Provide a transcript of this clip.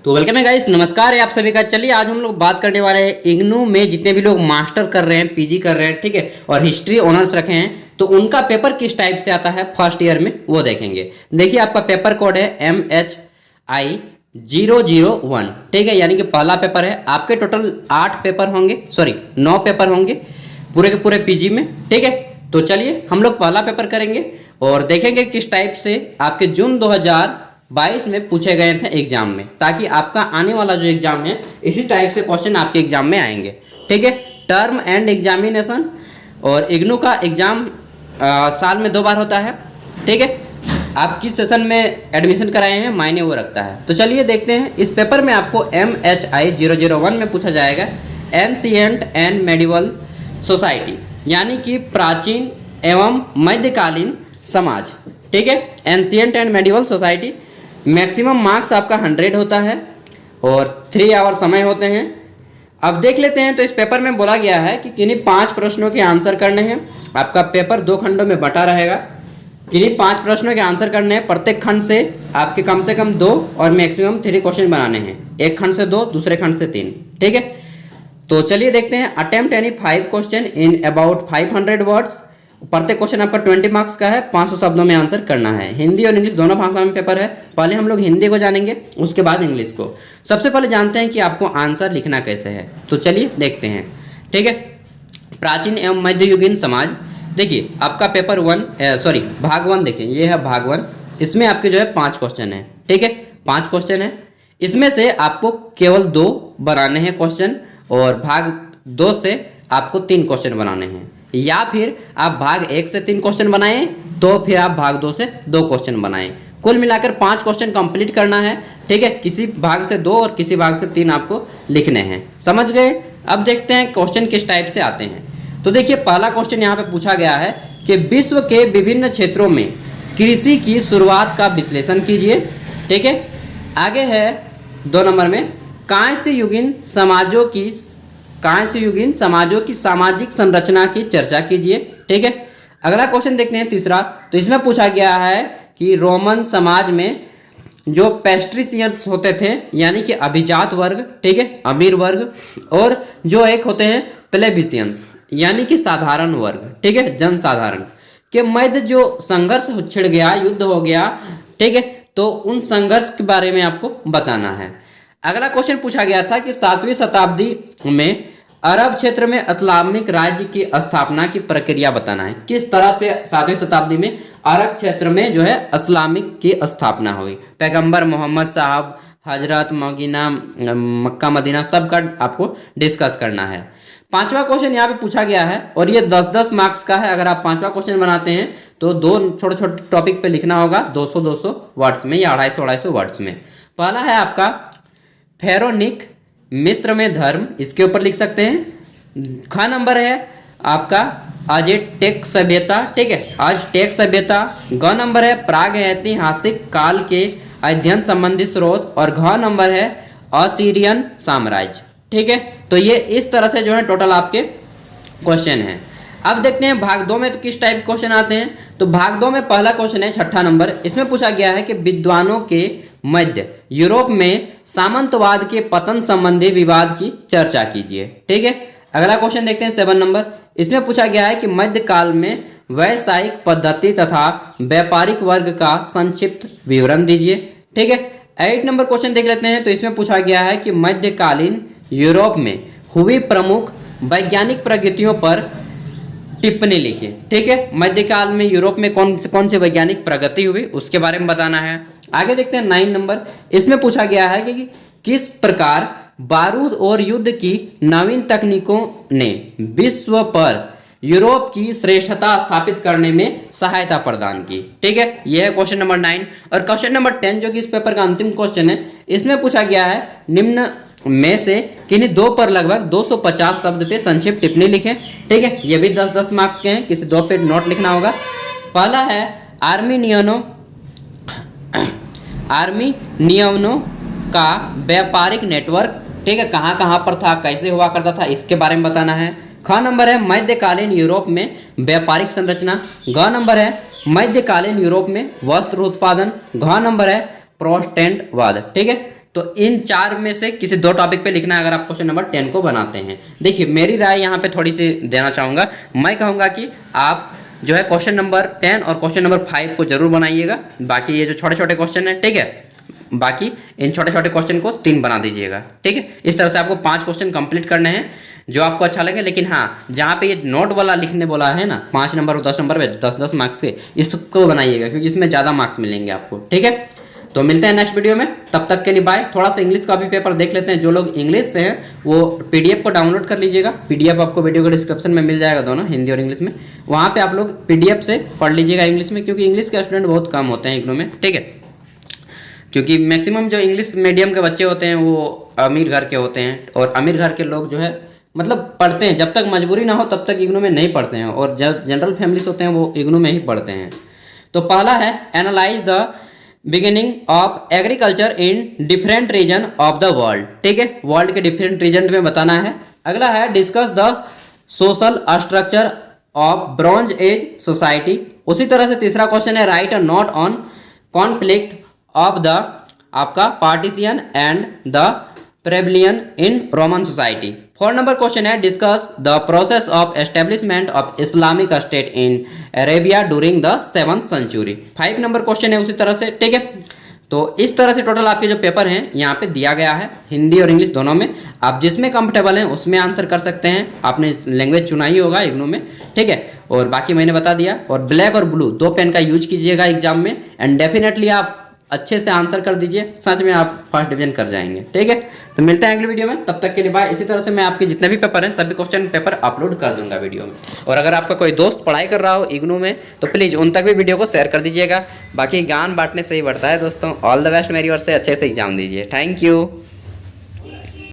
तो वेलकम है गाइस, नमस्कार है आप सभी का। चलिए आज हम लोग बात करने वाले हैं इग्नू में जितने भी लोग मास्टर कर रहे हैं, पीजी कर रहे हैं, ठीक है, और हिस्ट्री ऑनर्स रखे हैं, तो उनका पेपर किस टाइप से आता है फर्स्ट ईयर में वो देखेंगे। देखिए आपका पेपर कोड है MHI 001, ठीक है, यानी कि पहला पेपर है। आपके टोटल 8 पेपर होंगे, सॉरी 9 पेपर होंगे पूरे के पूरे पीजी में, ठीक है। तो चलिए हम लोग पहला पेपर करेंगे और देखेंगे किस टाइप से आपके जून 2022 में पूछे गए थे एग्जाम में, ताकि आपका आने वाला जो एग्जाम है इसी टाइप से क्वेश्चन आपके एग्जाम में आएंगे, ठीक है। टर्म एंड एग्जामिनेशन और इग्नू का एग्जाम साल में 2 बार होता है, ठीक है। आप किस सेशन में एडमिशन कराए हैं मायने वो रखता है। तो चलिए देखते हैं। इस पेपर में आपको MHI 001 में पूछा जाएगा एंशिएंट एंड मेडिवल सोसाइटी, यानी कि प्राचीन एवं मध्यकालीन समाज, ठीक है। Ancient and medieval society. Maximum marks आपका 100 होता है और 3 आवर समय होते हैं। अब देख लेते हैं। तो इस पेपर में बोला गया है कि किन्हीं 5 प्रश्नों के आंसर करने हैं। आपका पेपर 2 खंडों में बटा रहेगा। किन्हीं 5 प्रश्नों के आंसर करने हैं। प्रत्येक खंड से आपके कम से कम 2 और मैक्सिमम 3 क्वेश्चन बनाने हैं। एक खंड से 2, दूसरे खंड से 3, ठीक है। तो चलिए देखते हैं। Attempt any 5 question in about 500 words. प्रत्येक क्वेश्चन आपका 20 मार्क्स का है। 500 शब्दों में आंसर करना है। हिंदी और इंग्लिश दोनों भाषा में पेपर है। पहले हम लोग हिंदी को जानेंगे, उसके बाद इंग्लिश को। सबसे पहले जानते हैं कि आपको आंसर लिखना कैसे है। तो चलिए देखते हैं, ठीक है। प्राचीन एवं मध्ययुगीन समाज। देखिए आपका पेपर भाग 1 देखिए, ये है भाग 1। इसमें आपके जो है 5 क्वेश्चन है, ठीक है। 5 क्वेश्चन है। इसमें से आपको केवल 2 बनाने हैं क्वेश्चन, और भाग 2 से आपको 3 क्वेश्चन बनाने हैं, या फिर आप भाग 1 से 3 क्वेश्चन बनाएं तो फिर आप भाग 2 से 2 क्वेश्चन बनाएं। कुल मिलाकर 5 क्वेश्चन कंप्लीट करना है, ठीक है। किसी भाग से 2 और किसी भाग से 3 आपको लिखने हैं। समझ गए। अब देखते हैं क्वेश्चन किस टाइप से आते हैं। तो देखिए पहला क्वेश्चन यहाँ पे पूछा गया है कि विश्व के विभिन्न क्षेत्रों में कृषि की शुरुआत का विश्लेषण कीजिए, ठीक है। आगे है 2 नंबर में कांस्य युगीन समाजों की सामाजिक संरचना की चर्चा कीजिए, ठीक है। अगला क्वेश्चन देखते हैं तीसरा। तो इसमें पूछा गया है कि रोमन समाज में जो पेस्ट्रिशियंस होते थे, यानी कि अभिजात वर्ग, ठीक है, अमीर वर्ग, और जो एक होते हैं प्लेबिशियंस, यानी कि साधारण वर्ग, ठीक है, जनसाधारण के मध्य जो संघर्ष छिड़ गया, युद्ध हो गया, ठीक है। तो उन संघर्ष के बारे में आपको बताना है। अगला क्वेश्चन पूछा गया था कि 7वीं शताब्दी में अरब क्षेत्र में इस्लामिक राज्य की स्थापना की प्रक्रिया बताना है। किस तरह से 7वीं शताब्दी में अरब क्षेत्र में जो है इस्लामिक की स्थापना हुई। पैगंबर मोहम्मद साहब, हजरत मदीना, मक्का मदीना, सब का आपको डिस्कस करना है। 5वां क्वेश्चन यहाँ पे पूछा गया है और ये 10-10 मार्क्स का है। अगर आप 5वां क्वेश्चन बनाते हैं तो 2 छोटे-छोटे टॉपिक पे लिखना होगा, 200-200 वर्ड्स में या 250-250 वर्ड्स में। पहला है आपका फेरोनिक मिस्र में धर्म, इसके ऊपर लिख सकते हैं। ख नंबर है आपका अज़टेक सभ्यता, ठीक है, अज़टेक सभ्यता। ग नंबर है प्राग ऐतिहासिक काल के अध्ययन संबंधी स्रोत, और घ नंबर है असीरियन साम्राज्य, ठीक है। तो ये इस तरह से जो है टोटल आपके क्वेश्चन हैं। अब देखते हैं भाग 2 में तो किस टाइप क्वेश्चन आते हैं। तो भाग 2 में पहला क्वेश्चन है 6ठा नंबर। इसमें पूछा गया है कि विद्वानों के मध्य यूरोप में सामंतवाद के पतन संबंधी विवाद की चर्चा कीजिए, ठीक है। अगला क्वेश्चन देखते हैं 7 नंबर। इसमें पूछा गया है कि मध्यकाल में व्यावसायिक पद्धति तथा व्यापारिक वर्ग का संक्षिप्त विवरण दीजिए, ठीक है। 8 नंबर क्वेश्चन देख लेते हैं। तो इसमें पूछा गया है कि मध्यकालीन यूरोप में हुई प्रमुख वैज्ञानिक प्रगतियों पर टिप्पणी लिखिए, ठीक है। मध्यकाल में यूरोप में कौन से वैज्ञानिक प्रगति हुई उसके बारे में बताना है। आगे देखते हैं 9 नंबर। इसमें पूछा गया है कि किस प्रकार बारूद और युद्ध की नवीन तकनीकों ने विश्व पर यूरोप की श्रेष्ठता स्थापित करने में सहायता प्रदान की, ठीक है। यह है क्वेश्चन नंबर 9। और क्वेश्चन नंबर 10 जो कि इस पेपर का अंतिम क्वेश्चन है, इसमें पूछा गया है निम्न में से किन्हीं 2 पर लगभग 250 शब्द पे संक्षिप्त टिप्पणी लिखें, ठीक है। ये भी 10-10 मार्क्स के हैं। किसी 2 पे नोट लिखना होगा। पहला है आर्मीनियनों का व्यापारिक नेटवर्क, ठीक है, कहाँ कहाँ पर था, कैसे हुआ करता था, इसके बारे में बताना है। ख नंबर है मध्यकालीन यूरोप में व्यापारिक संरचना। ग नंबर है मध्यकालीन यूरोप में वस्त्र उत्पादन। घ नंबर है प्रोटेस्टेंटवाद, ठीक है। तो इन 4 में से किसी 2 टॉपिक पे लिखना है अगर आप क्वेश्चन नंबर 10 को बनाते हैं। देखिए मेरी राय यहाँ पे थोड़ी सी देना चाहूँगा, मैं कहूँगा कि आप जो है क्वेश्चन नंबर 10 और क्वेश्चन नंबर 5 को जरूर बनाइएगा। बाकी ये जो छोटे छोटे क्वेश्चन है, ठीक है, बाकी इन छोटे छोटे क्वेश्चन को 3 बना दीजिएगा, ठीक है। इस तरह से आपको 5 क्वेश्चन कंप्लीट करने हैं जो आपको अच्छा लगे। लेकिन हाँ, जहाँ पे ये नोट वाला लिखने बोला है ना 5 नंबर और 10 नंबर पे 10-10 मार्क्स के, इसको बनाइएगा क्योंकि इसमें ज़्यादा मार्क्स मिलेंगे आपको, ठीक है। तो मिलते हैं नेक्स्ट वीडियो में, तब तक के लिए बाय। थोड़ा सा इंग्लिश का भी पेपर देख लेते हैं। जो लोग इंग्लिश से हैं वो पीडीएफ को डाउनलोड कर लीजिएगा। पीडीएफ आपको वीडियो के डिस्क्रिप्शन में मिल जाएगा, दोनों हिंदी और इंग्लिश में। वहाँ पे आप लोग पीडीएफ से पढ़ लीजिएगा इंग्लिश में, क्योंकि इंग्लिश के स्टूडेंट बहुत कम होते हैं इग्नू में, ठीक है। क्योंकि मैक्सिमम जो इंग्लिश मीडियम के बच्चे होते हैं वो अमीर घर के होते हैं, और अमीर घर के लोग जो है मतलब पढ़ते हैं, जब तक मजबूरी ना हो तब तक इग्नू में नहीं पढ़ते हैं, और जब जनरल फैमिलीज होते हैं वो इग्नू में ही पढ़ते हैं। तो पहला है analyse the beginning of agriculture in different region of the world, ठीक है, वर्ल्ड के डिफरेंट रीजन में बताना है। अगला है discuss the social structure of bronze age society. उसी तरह से तीसरा क्वेश्चन है write a note on conflict of the आपका patrician and the plebeian in Roman society. 4 नंबर क्वेश्चन है discuss the process of establishment of Islamic state in Arabia during the 7th century. 5 नंबर question है उसी तरह से, ठीक है। तो इस तरह से टोटल आपके जो पेपर हैं यहाँ पे दिया गया है, हिंदी और इंग्लिश दोनों में। आप जिसमें कंफर्टेबल हैं उसमें आंसर कर सकते हैं, आपने लैंग्वेज चुना ही होगा इग्नू में, ठीक है। और बाकी मैंने बता दिया। और ब्लैक और ब्लू 2 पेन का यूज कीजिएगा एग्जाम में, एंड डेफिनेटली आप अच्छे से आंसर कर दीजिए, सच में आप फर्स्ट डिवीजन कर जाएंगे, ठीक है। तो मिलते हैं अगले वीडियो में, तब तक के लिए बाय। इसी तरह से मैं आपके जितने भी पेपर हैं सभी क्वेश्चन पेपर अपलोड कर दूंगा वीडियो में। और अगर आपका कोई दोस्त पढ़ाई कर रहा हो इग्नू में तो प्लीज़ उन तक भी वीडियो को शेयर कर दीजिएगा। बाकी ज्ञान बांटने से ही बढ़ता है दोस्तों। ऑल द बेस्ट मेरी ओर से, अच्छे से एग्जाम दीजिए। Thank you.